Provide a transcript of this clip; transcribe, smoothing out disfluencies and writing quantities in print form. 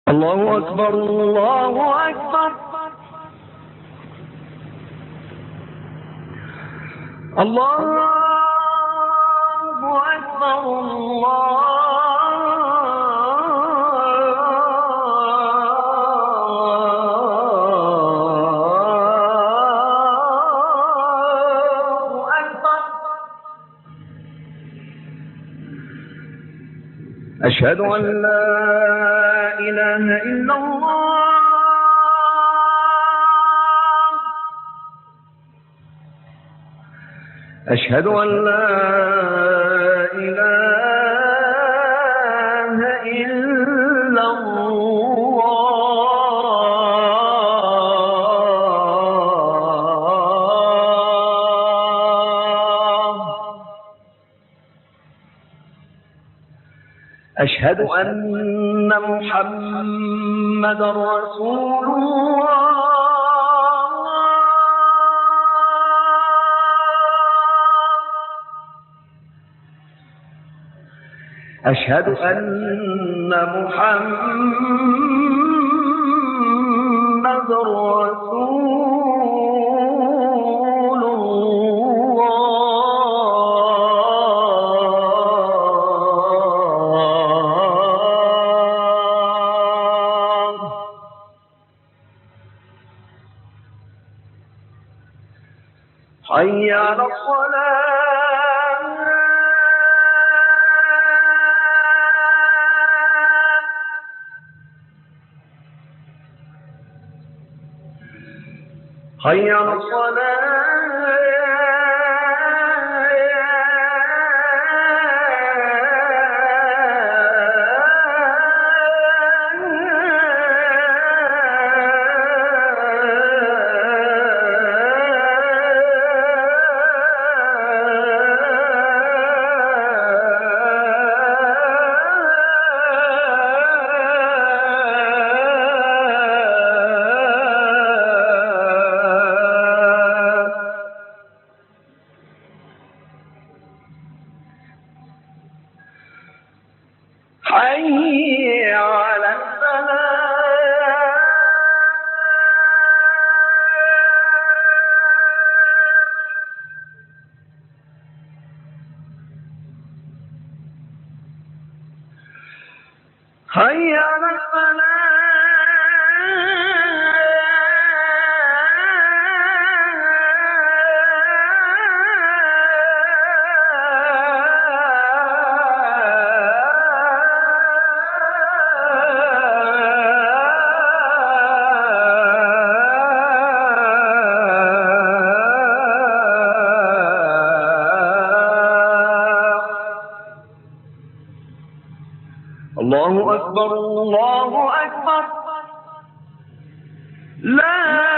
الله أكبر الله أكبر الله أكبر أشهد أن لا إله إلا الله أشهد أن لا إله إلا الله أشهد أن محمدا رسول الله أشهد أن محمدا رسول الله حي على الصلاة حي على الصلاة حي على الفلاح حي على الفلاح الله أكبر الله أكبر لا